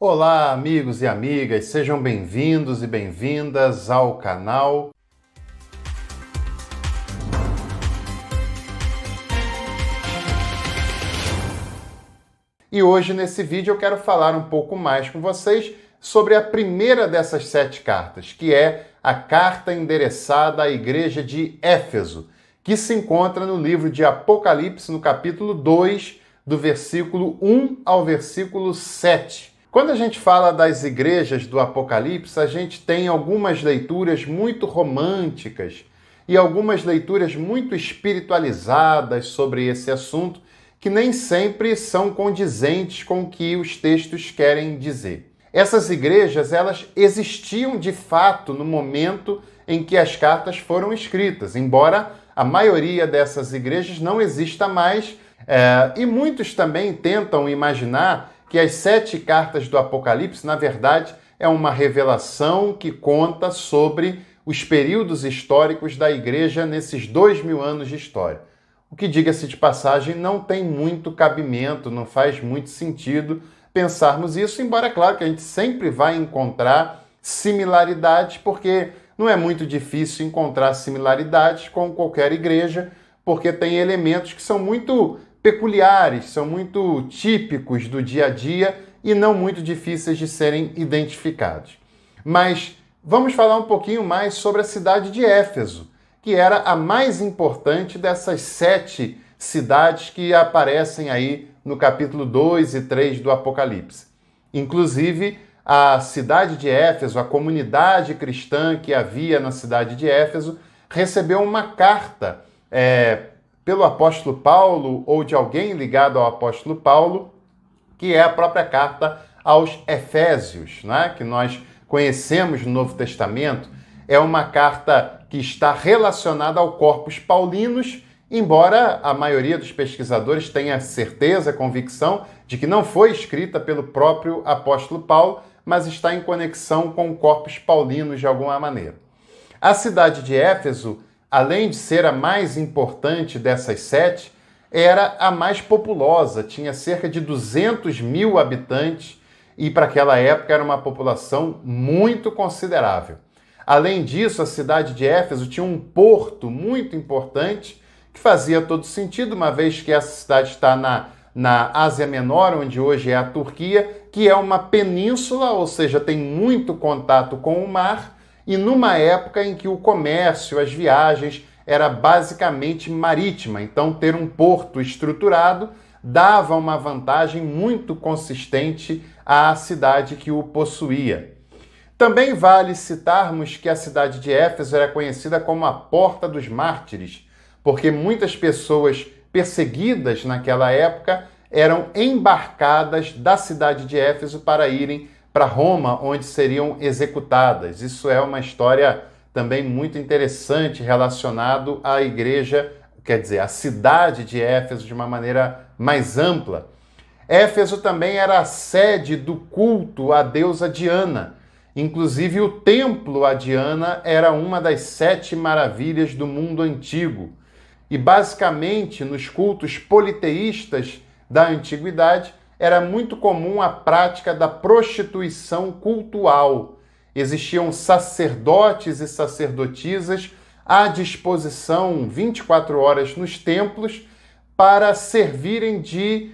Olá, amigos e amigas, sejam bem-vindos e bem-vindas ao canal. E hoje, nesse vídeo, eu quero falar um pouco mais com vocês sobre a primeira dessas 7 cartas, que é a carta endereçada à igreja de Éfeso, que se encontra no livro de Apocalipse, no capítulo 2, do versículo 1 ao versículo 7. Quando a gente fala das igrejas do Apocalipse, a gente tem algumas leituras muito românticas e algumas leituras muito espiritualizadas sobre esse assunto, que nem sempre são condizentes com o que os textos querem dizer. Essas igrejas, elas existiam de fato no momento em que as cartas foram escritas, embora a maioria dessas igrejas não exista mais, e muitos também tentam imaginar que as 7 cartas do Apocalipse, na verdade, é uma revelação que conta sobre os períodos históricos da igreja nesses 2000 anos de história. O que, diga-se de passagem, não tem muito cabimento, não faz muito sentido pensarmos isso, embora é claro que a gente sempre vai encontrar similaridades, porque não é muito difícil encontrar similaridades com qualquer igreja, porque tem elementos que são muito peculiares, são muito típicos do dia a dia e não muito difíceis de serem identificados. Mas vamos falar um pouquinho mais sobre a cidade de Éfeso, que era a mais importante dessas 7 cidades que aparecem aí no capítulo 2 e 3 do Apocalipse. Inclusive, a cidade de Éfeso, a comunidade cristã que havia na cidade de Éfeso, recebeu uma carta pelo apóstolo Paulo ou de alguém ligado ao apóstolo Paulo, que é a própria carta aos Efésios, né? Que nós conhecemos no Novo Testamento. É uma carta que está relacionada ao Corpus Paulinos, embora a maioria dos pesquisadores tenha certeza, convicção, de que não foi escrita pelo próprio apóstolo Paulo, mas está em conexão com o Corpus Paulinos de alguma maneira. A cidade de Éfeso, além de ser a mais importante dessas 7, era a mais populosa, tinha cerca de 200 mil habitantes e para aquela época era uma população muito considerável. Além disso, a cidade de Éfeso tinha um porto muito importante que fazia todo sentido, uma vez que essa cidade está na Ásia Menor, onde hoje é a Turquia, que é uma península, ou seja, tem muito contato com o mar, e numa época em que o comércio, as viagens, era basicamente marítima. Então, ter um porto estruturado dava uma vantagem muito consistente à cidade que o possuía. Também vale citarmos que a cidade de Éfeso era conhecida como a Porta dos Mártires, porque muitas pessoas perseguidas naquela época eram embarcadas da cidade de Éfeso para irem para Roma, onde seriam executadas. Isso é uma história também muito interessante relacionado à igreja, quer dizer, à cidade de Éfeso de uma maneira mais ampla. Éfeso também era a sede do culto à deusa Diana. Inclusive, o templo a Diana era uma das 7 maravilhas do mundo antigo. E, basicamente, nos cultos politeístas da antiguidade, era muito comum a prática da prostituição cultual. Existiam sacerdotes e sacerdotisas à disposição 24 horas nos templos para servirem de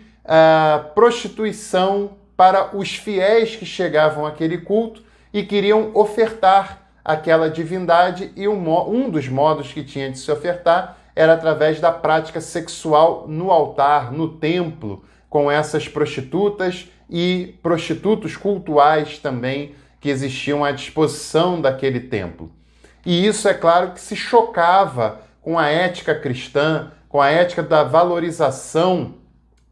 prostituição para os fiéis que chegavam àquele culto e queriam ofertar aquela divindade, e um dos modos que tinha de se ofertar era através da prática sexual no altar, no templo, com essas prostitutas e prostitutos cultuais também que existiam à disposição daquele templo. E isso, é claro, que se chocava com a ética cristã, com a ética da valorização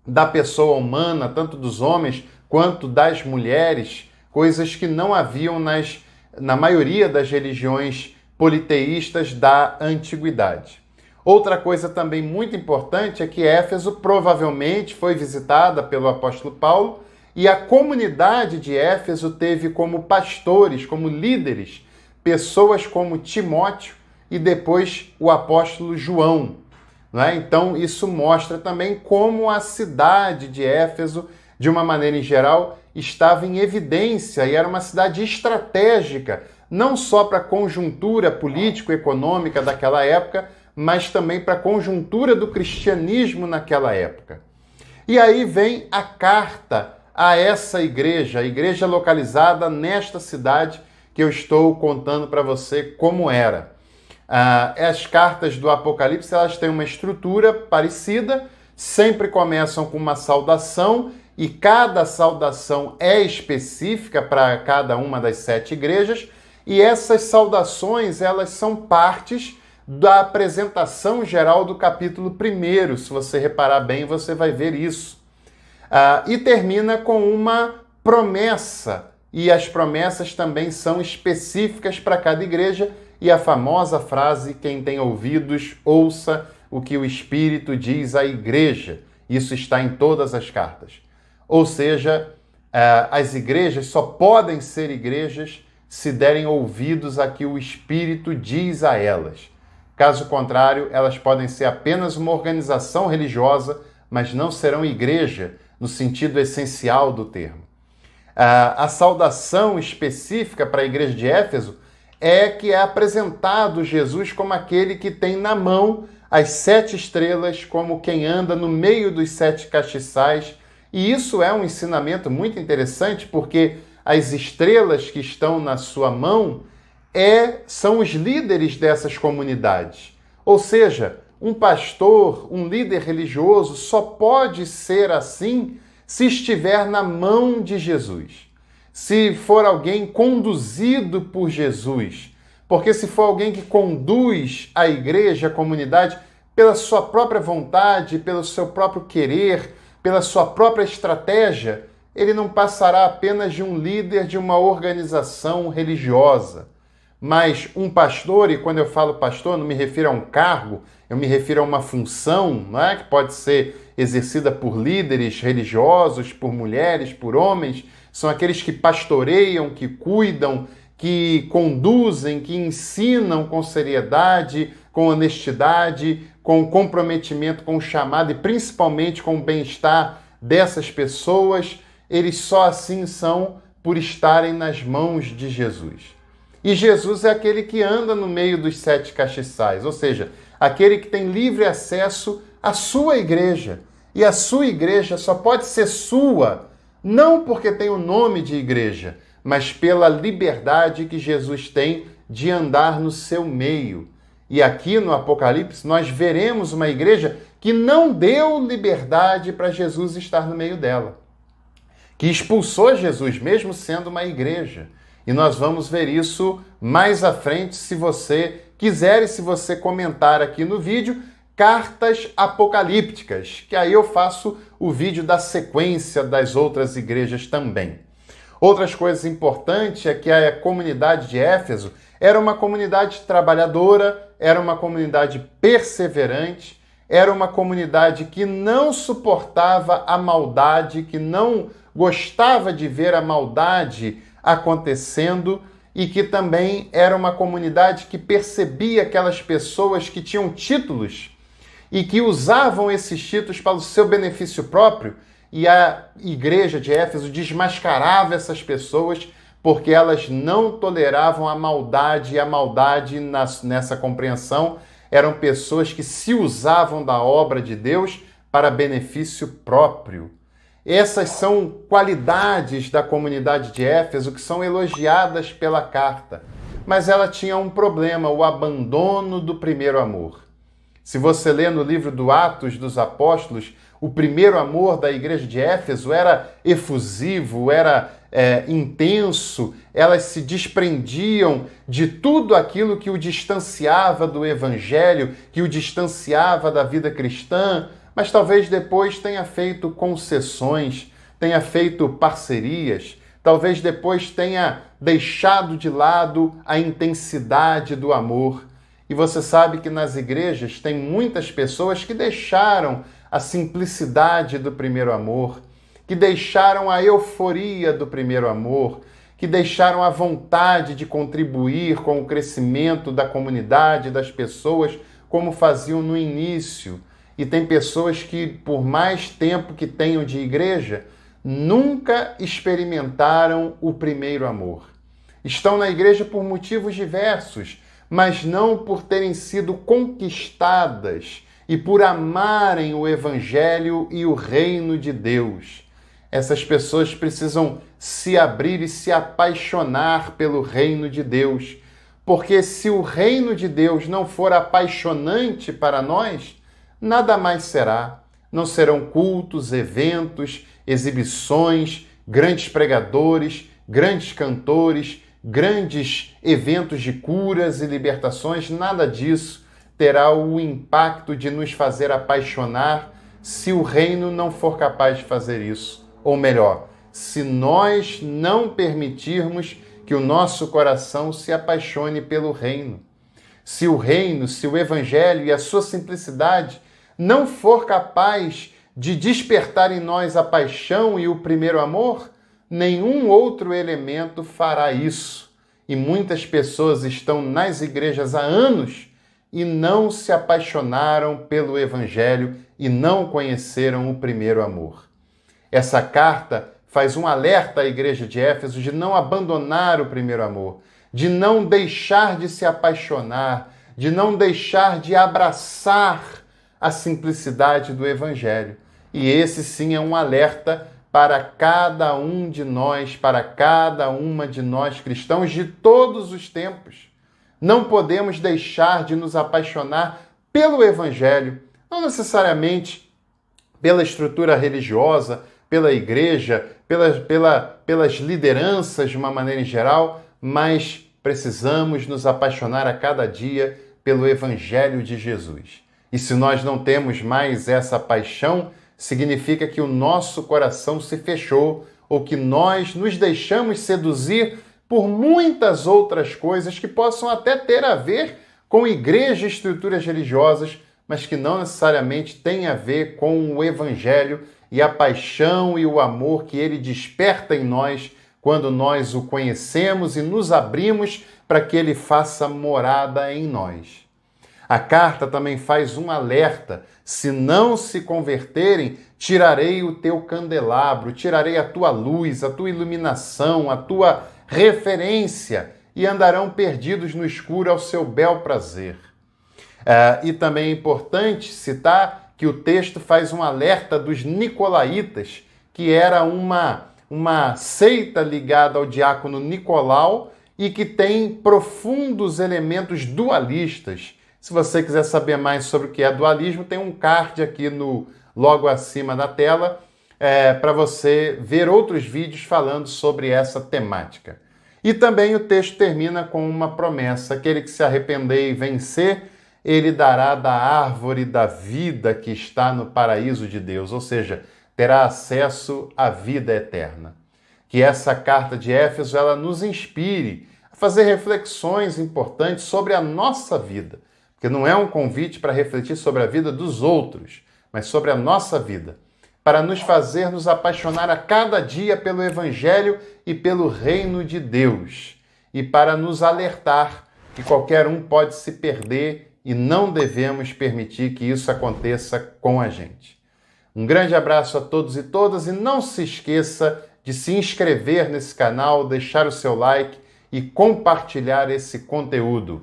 da pessoa humana, tanto dos homens quanto das mulheres, coisas que não haviam na maioria das religiões politeístas da antiguidade. Outra coisa também muito importante é que Éfeso provavelmente foi visitada pelo apóstolo Paulo e a comunidade de Éfeso teve como pastores, como líderes, pessoas como Timóteo e depois o apóstolo João. Né? Então, isso mostra também como a cidade de Éfeso, de uma maneira em geral, estava em evidência e era uma cidade estratégica, não só para a conjuntura político-econômica daquela época, mas também para a conjuntura do cristianismo naquela época. E aí vem a carta a essa igreja, a igreja localizada nesta cidade que eu estou contando para você como era. As cartas do Apocalipse, elas têm uma estrutura parecida, sempre começam com uma saudação e cada saudação é específica para cada uma das 7 igrejas e essas saudações, elas são partes da apresentação geral do capítulo 1. Se você reparar bem, você vai ver isso. E termina com uma promessa, e as promessas também são específicas para cada igreja, e a famosa frase, quem tem ouvidos, ouça o que o Espírito diz à igreja. Isso está em todas as cartas. Ou seja, as igrejas só podem ser igrejas se derem ouvidos a que o Espírito diz a elas. Caso contrário, elas podem ser apenas uma organização religiosa, mas não serão igreja no sentido essencial do termo. A saudação específica para a igreja de Éfeso é que é apresentado Jesus como aquele que tem na mão as 7 estrelas, como quem anda no meio dos 7 castiçais. E isso é um ensinamento muito interessante, porque as estrelas que estão na sua mão são os líderes dessas comunidades. Ou seja, um pastor, um líder religioso só pode ser assim se estiver na mão de Jesus. Se for alguém conduzido por Jesus. Porque se for alguém que conduz a igreja, a comunidade, pela sua própria vontade, pelo seu próprio querer, pela sua própria estratégia, ele não passará apenas de um líder de uma organização religiosa. Mas um pastor, e quando eu falo pastor, não me refiro a um cargo, eu me refiro a uma função, não é? Que pode ser exercida por líderes religiosos, por mulheres, por homens. São aqueles que pastoreiam, que cuidam, que conduzem, que ensinam com seriedade, com honestidade, com comprometimento com o chamado e principalmente com o bem-estar dessas pessoas. Eles só assim são por estarem nas mãos de Jesus. E Jesus é aquele que anda no meio dos 7 castiçais, ou seja, aquele que tem livre acesso à sua igreja. E a sua igreja só pode ser sua, não porque tem o nome de igreja, mas pela liberdade que Jesus tem de andar no seu meio. E aqui no Apocalipse nós veremos uma igreja que não deu liberdade para Jesus estar no meio dela, que expulsou Jesus, mesmo sendo uma igreja. E nós vamos ver isso mais à frente, se você quiser, e se você comentar aqui no vídeo, cartas apocalípticas, que aí eu faço o vídeo da sequência das outras igrejas também. Outras coisas importantes é que a comunidade de Éfeso era uma comunidade trabalhadora, era uma comunidade perseverante, era uma comunidade que não suportava a maldade, que não gostava de ver a maldade acontecendo e que também era uma comunidade que percebia aquelas pessoas que tinham títulos e que usavam esses títulos para o seu benefício próprio, e a igreja de Éfeso desmascarava essas pessoas porque elas não toleravam a maldade, e a maldade nessa compreensão eram pessoas que se usavam da obra de Deus para benefício próprio. Essas são qualidades da comunidade de Éfeso que são elogiadas pela carta. Mas ela tinha um problema, o abandono do primeiro amor. Se você lê no livro do Atos dos Apóstolos, o primeiro amor da igreja de Éfeso era efusivo, era intenso, elas se desprendiam de tudo aquilo que o distanciava do evangelho, que o distanciava da vida cristã, mas talvez depois tenha feito concessões, tenha feito parcerias, talvez depois tenha deixado de lado a intensidade do amor. E você sabe que nas igrejas tem muitas pessoas que deixaram a simplicidade do primeiro amor, que deixaram a euforia do primeiro amor, que deixaram a vontade de contribuir com o crescimento da comunidade, das pessoas, como faziam no início. E tem pessoas que, por mais tempo que tenham de igreja, nunca experimentaram o primeiro amor. Estão na igreja por motivos diversos, mas não por terem sido conquistadas e por amarem o Evangelho e o reino de Deus. Essas pessoas precisam se abrir e se apaixonar pelo reino de Deus, porque se o reino de Deus não for apaixonante para nós, nada mais será. Não serão cultos, eventos, exibições, grandes pregadores, grandes cantores, grandes eventos de curas e libertações, nada disso terá o impacto de nos fazer apaixonar se o reino não for capaz de fazer isso. Ou melhor, se nós não permitirmos que o nosso coração se apaixone pelo reino. Se o reino, se o evangelho e a sua simplicidade não for capaz de despertar em nós a paixão e o primeiro amor, nenhum outro elemento fará isso. E muitas pessoas estão nas igrejas há anos e não se apaixonaram pelo evangelho e não conheceram o primeiro amor. Essa carta faz um alerta à igreja de Éfeso de não abandonar o primeiro amor, de não deixar de se apaixonar, de não deixar de abraçar a simplicidade do evangelho. E esse sim é um alerta para cada um de nós, para cada uma de nós cristãos de todos os tempos. Não podemos deixar de nos apaixonar pelo evangelho, não necessariamente pela estrutura religiosa, pela igreja, pelas lideranças de uma maneira em geral, mas precisamos nos apaixonar a cada dia pelo evangelho de Jesus. E se nós não temos mais essa paixão, significa que o nosso coração se fechou ou que nós nos deixamos seduzir por muitas outras coisas que possam até ter a ver com igreja e estruturas religiosas, mas que não necessariamente têm a ver com o evangelho e a paixão e o amor que ele desperta em nós quando nós o conhecemos e nos abrimos para que ele faça morada em nós. A carta também faz um alerta: se não se converterem, tirarei o teu candelabro, tirarei a tua luz, a tua iluminação, a tua referência, e andarão perdidos no escuro ao seu bel prazer. E também é importante citar que o texto faz um alerta dos nicolaítas, que era uma seita ligada ao diácono Nicolau e que tem profundos elementos dualistas. Se você quiser saber mais sobre o que é dualismo, tem um card aqui logo acima da tela para você ver outros vídeos falando sobre essa temática. E também o texto termina com uma promessa: aquele que se arrepender e vencer, ele dará da árvore da vida que está no paraíso de Deus, ou seja, terá acesso à vida eterna. Que essa carta de Éfeso ela nos inspire a fazer reflexões importantes sobre a nossa vida. Porque não é um convite para refletir sobre a vida dos outros, mas sobre a nossa vida, para nos fazer nos apaixonar a cada dia pelo Evangelho e pelo reino de Deus, e para nos alertar que qualquer um pode se perder e não devemos permitir que isso aconteça com a gente. Um grande abraço a todos e todas, e não se esqueça de se inscrever nesse canal, deixar o seu like e compartilhar esse conteúdo.